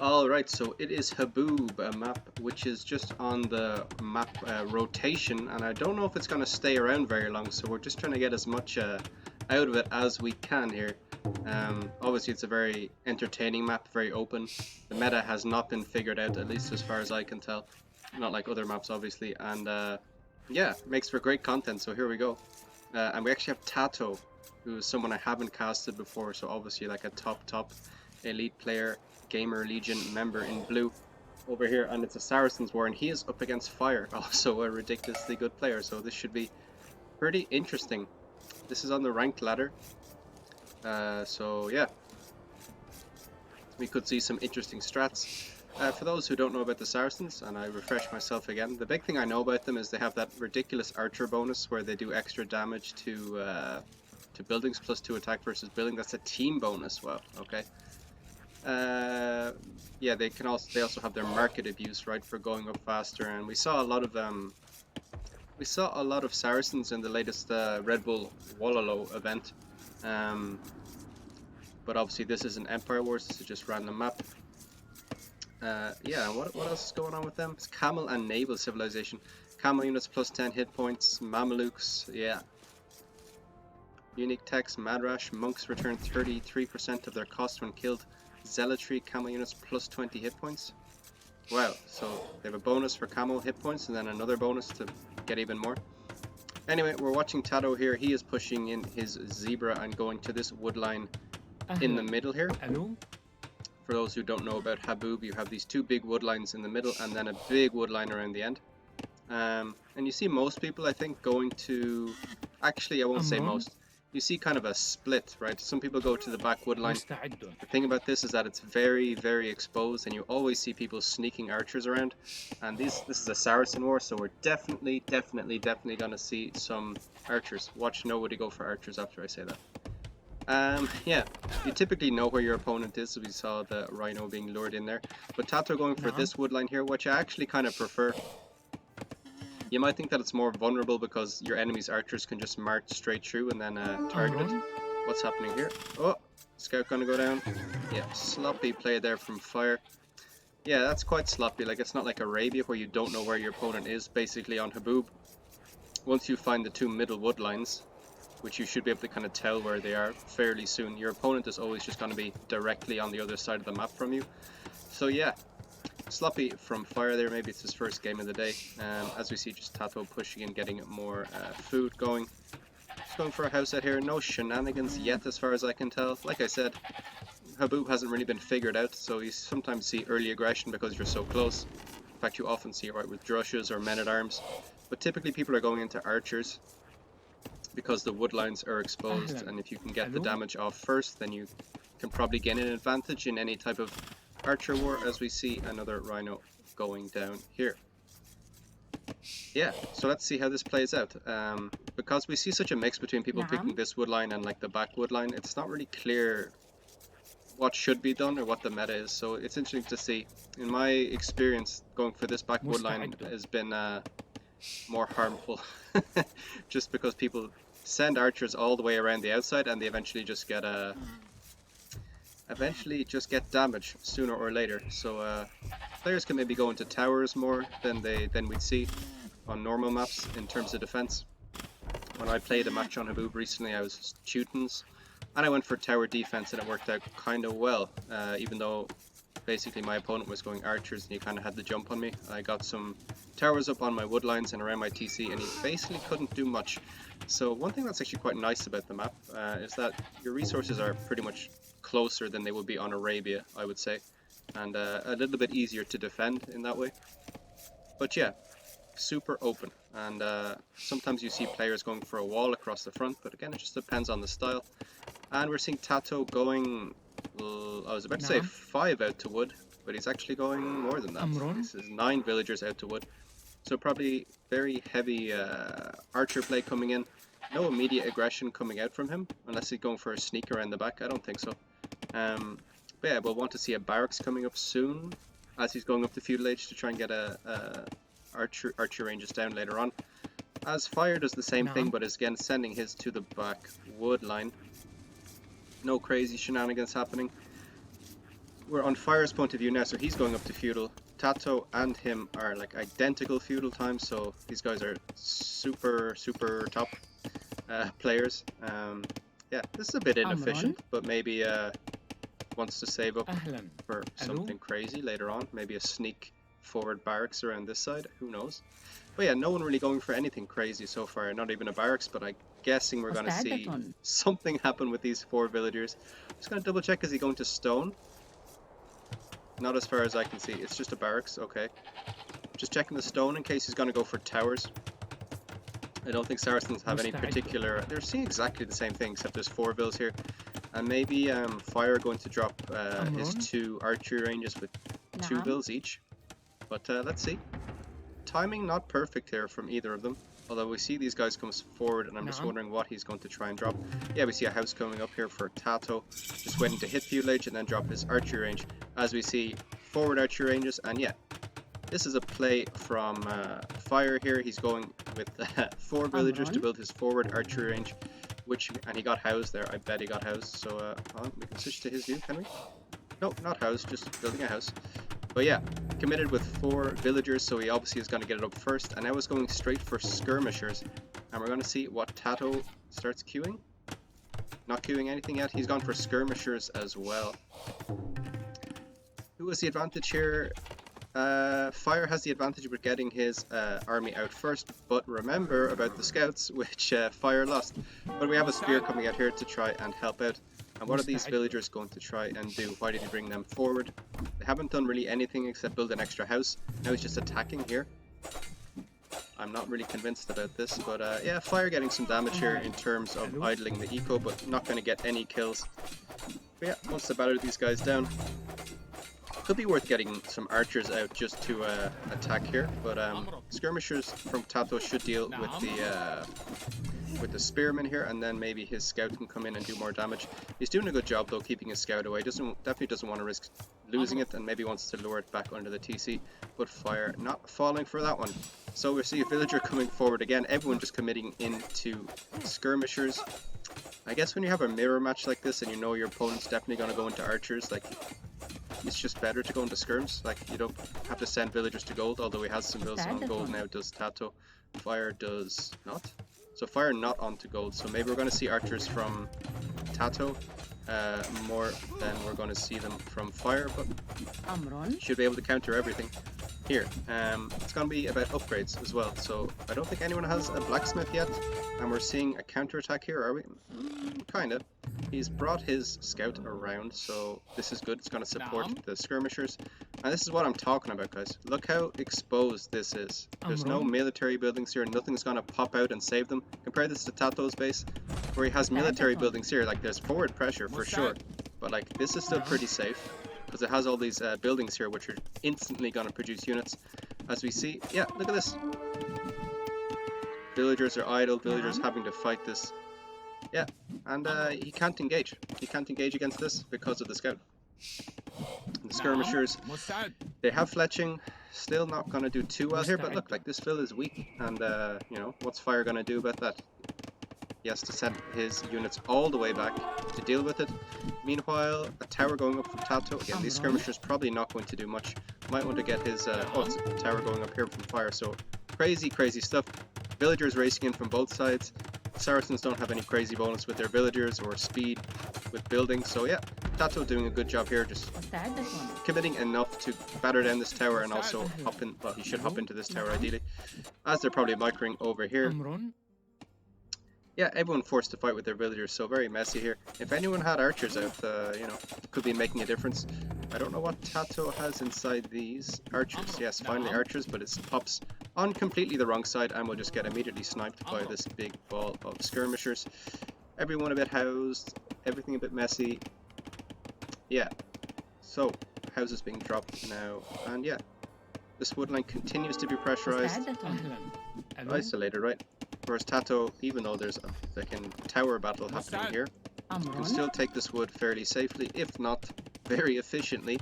Alright, so it is HABOOB, a map which is just on the map rotation, and I don't know if it's going to stay around very long, so we're just trying to get as much out of it as we can here. Obviously it's a very entertaining map, very open. The meta has not been figured out, at least as far as I can tell. Not like other maps, obviously, and yeah, makes for great content, so here we go. And we actually have TaToH, who is someone I haven't casted before, so obviously like a top elite player, Gamer Legion member in blue over here, and it's a Saracens war, and he is up against Fire, also a ridiculously good player, so this should be pretty interesting. This is on the ranked ladder, so yeah, we could see some interesting strats. For those who don't know about the Saracens, and I refresh myself again, the big thing I know about them is they have that ridiculous archer bonus where they do extra damage to buildings, +2 attack versus building. That's a team bonus. Wow, okay. Yeah, they also have their market abuse, right, for going up faster, and we saw a lot of Saracens in the latest Red Bull Wallalow event. But obviously this is an Empire Wars, this is just random map. Yeah, what else is going on with them? It's Camel and Naval Civilization. Camel units +10 hit points, Mamelukes, yeah. Unique text, Madrash, monks return 33% of their cost when killed. Zealotry, camel units +20 hit points. Wow, so they have a bonus for camel hit points and then another bonus to get even more. Anyway, we're watching TaToH here. He is pushing in his zebra and going to this wood line in the middle here. For those who don't know about HABOOB, you have these two big wood lines in the middle and then a big wood line around the end. And you see most people, I think, going to... Actually, I won't say most. You see kind of a split, right? Some people go to the back wood line. The thing about this is that it's very, very exposed, and you always see people sneaking archers around. And this is a Saracen war, so we're definitely going to see some archers. Watch nobody go for archers after I say that. Yeah, you typically know where your opponent is, so we saw the Rhino being lured in there. But TaToH going for this wood line here, which I actually kind of prefer. You might think that it's more vulnerable because your enemy's archers can just march straight through and then target it. What's happening here? Oh, scout gonna go down. Yeah, sloppy play there from Fire. Yeah, that's quite sloppy. Like, it's not like Arabia where you don't know where your opponent is, basically on HABOOB. Once you find the two middle wood lines, which you should be able to kind of tell where they are fairly soon, your opponent is always just going to be directly on the other side of the map from you. So yeah, sloppy from Fire there. Maybe it's his first game of the day. As we see, just TaToH pushing and getting more food going. Just going for a house out here. No shenanigans yet as far as I can tell. Like I said, HABOOB hasn't really been figured out, so you sometimes see early aggression because you're so close. In fact, you often see it right with drushes or men-at-arms. But typically people are going into archers because the wood lines are exposed, and if you can get the damage off first, then you can probably gain an advantage in any type of archer war, as we see another Rhino going down here. Yeah, so let's see how this plays out. Because we see such a mix between people picking this wood line and like the back wood line, it's not really clear what should be done or what the meta is, so it's interesting to see. In my experience, going for this back wood line has been more harmful just because people send archers all the way around the outside and they eventually just get damage sooner or later. So players can maybe go into towers more than we'd see on normal maps in terms of defense. When I played a match on HABOOB recently, I was Teutons and I went for tower defense and it worked out kind of well, even though basically my opponent was going archers and he kind of had the jump on me. I got some towers up on my wood lines and around my TC and he basically couldn't do much. So one thing that's actually quite nice about the map is that your resources are pretty much closer than they would be on Arabia, I would say, and a little bit easier to defend in that way. But yeah, super open, and sometimes you see players going for a wall across the front, but again it just depends on the style. And we're seeing TaToH going, I was about to say 5 out to wood, but he's actually going more than that. This is 9 villagers out to wood. So probably very heavy archer play coming in. No immediate aggression coming out from him, unless he's going for a sneak around the back. I don't think so. But yeah, we'll want to see a barracks coming up soon, as he's going up the feudal age to try and get a archer ranges down later on. As Fire does the same thing, but is again sending his to the back wood line. No crazy shenanigans happening. we're on Fire's point of view now, so he's going up to feudal. TaToH and him are like identical feudal times, so these guys are super top players. Yeah, this is a bit inefficient, but maybe wants to save up for something crazy later on. Maybe a sneak forward barracks around this side, who knows. But yeah, no one really going for anything crazy so far, not even a barracks, but I'm guessing we're going to see something happen with these 4 villagers. Just going to double check, is he going to stone? Not as far as I can see, it's just a barracks, okay. Just checking the stone in case he's going to go for towers. I don't think Saracens have any particular... They're seeing exactly the same thing, except there's 4 vills here. And maybe Fire going to drop his 2 archery ranges with 2 vills each. But let's see. Timing not perfect here from either of them. Although we see these guys come forward, and I'm just wondering what he's going to try and drop. Yeah, we see a house coming up here for TaToH. Just waiting to hit feudal age and then drop his archery range. As we see forward archery ranges, and yeah. This is a play from Fire here. He's going with 4 villagers to build his forward archery range. And he got housed there. I bet he got housed. So we can switch to his view, can we? No, not housed, just building a house. But yeah, committed with 4 villagers, so he obviously is going to get it up first. And now he's going straight for skirmishers. And we're going to see what TaToH starts queuing. Not queuing anything yet. He's gone for skirmishers as well. Who has the advantage here? Fire has the advantage with getting his army out first, but remember about the scouts, which Fire lost. But we have a spear coming out here to try and help out. And what are these villagers going to try and do? Why did he bring them forward? They haven't done really anything except build an extra house. Now he's just attacking here. I'm not really convinced about this, but yeah, Fire getting some damage here in terms of idling the eco, but not going to get any kills. But yeah, wants to batter these guys down. Could be worth getting some archers out just to attack here, but skirmishers from TaToH should deal with the spearman here, and then maybe his scout can come in and do more damage. He's doing a good job though, keeping his scout away. Definitely doesn't want to risk losing it, and maybe wants to lure it back under the TC. But Fire not falling for that one. So we see a villager coming forward again. Everyone just committing into skirmishers. I guess when you have a mirror match like this, and you know your opponent's definitely going to go into archers, like, it's just better to go into skirms. Like, you don't have to send villagers to gold, although he has some vills on gold now, does TaToH. Fire does not. So Fire not onto gold, so maybe we're going to see archers from TaToH more than we're going to see them from Fire, but should be able to counter everything. Here, it's going to be about upgrades as well, so I don't think anyone has a blacksmith yet, and we're seeing a counterattack here, are we? Kinda. He's brought his scout around, so this is good. It's going to support the skirmishers, and this is what I'm talking about, guys. Look how exposed this is. There's no military buildings here, nothing's going to pop out and save them. Compare this to TaToH's base, where he has military buildings here. Like, there's forward pressure for sure, but like, this is still pretty safe, because it has all these buildings here which are instantly going to produce units. As we see, yeah, look at this. Villagers are idle, villagers having to fight this. Yeah, and he can't engage. He can't engage against this because of the scout. And the skirmishers, they have fletching, still not going to do too well here, but look, like, this vill is weak, and you know, what's Fire going to do about that? He has to send his units all the way back to deal with it. Meanwhile, a tower going up from TaToH. Again, these skirmishers probably not going to do much. Might want to get his... oh, it's a tower going up here from Fire. So, crazy stuff. Villagers racing in from both sides. Saracens don't have any crazy bonus with their villagers or speed with building. So, yeah, TaToH doing a good job here. Just committing enough to batter down this tower and also hop in... Well, he should hop into this tower ideally. As they're probably microing over here. Yeah, everyone forced to fight with their villagers, so very messy here. If anyone had archers out, you know, could be making a difference. I don't know what TaToH has inside these archers. Yes, finally archers, but it pops on completely the wrong side, and we'll just get immediately sniped by this big ball of skirmishers. Everyone a bit housed, everything a bit messy. Yeah, so houses being dropped now, and yeah, this woodline continues to be pressurized. Isolated, right? Whereas TaToH, even though there's a second tower battle happening here, can still take this wood fairly safely, if not very efficiently.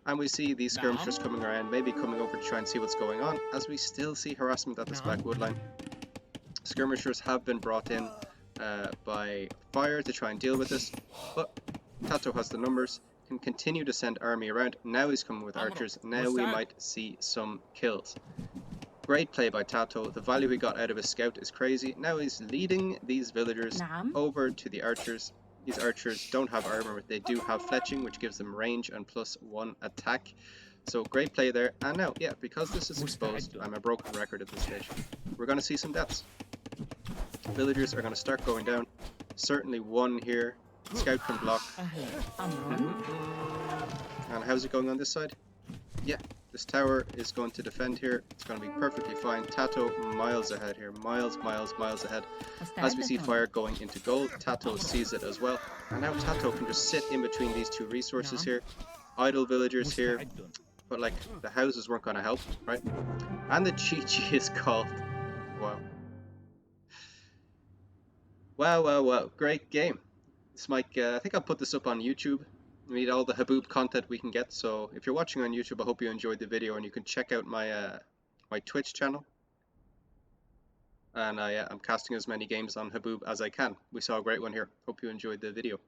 And we see these skirmishers coming around, maybe coming over to try and see what's going on, as we still see harassment at this back wood line. Skirmishers have been brought in by Fire to try and deal with this, but TaToH has the numbers, can continue to send army around. Now he's coming with archers. Now we might see some kills. Great play by TaToH. The value he got out of his scout is crazy. Now he's leading these villagers over to the archers. These archers don't have armor, but they do have fletching, which gives them range and +1 attack. So great play there. And now, yeah, because this is exposed, I'm a broken record at this stage. We're going to see some deaths. Villagers are going to start going down. Certainly one here. Scout can block. And how's it going on this side? Yeah, this tower is going to defend here. It's going to be perfectly fine. TaToH miles ahead here. Miles ahead. As we see fire going into gold, TaToH sees it as well. And now TaToH can just sit in between these two resources here. Idle villagers here. But like, the houses weren't going to help, right? And the GG is called. Wow. Wow. Great game. This might, I think I'll put this up on YouTube. We need all the HABOOB content we can get. So if you're watching on YouTube, I hope you enjoyed the video, and you can check out my my Twitch channel. And I'm casting as many games on HABOOB as I can. We saw a great one here. Hope you enjoyed the video.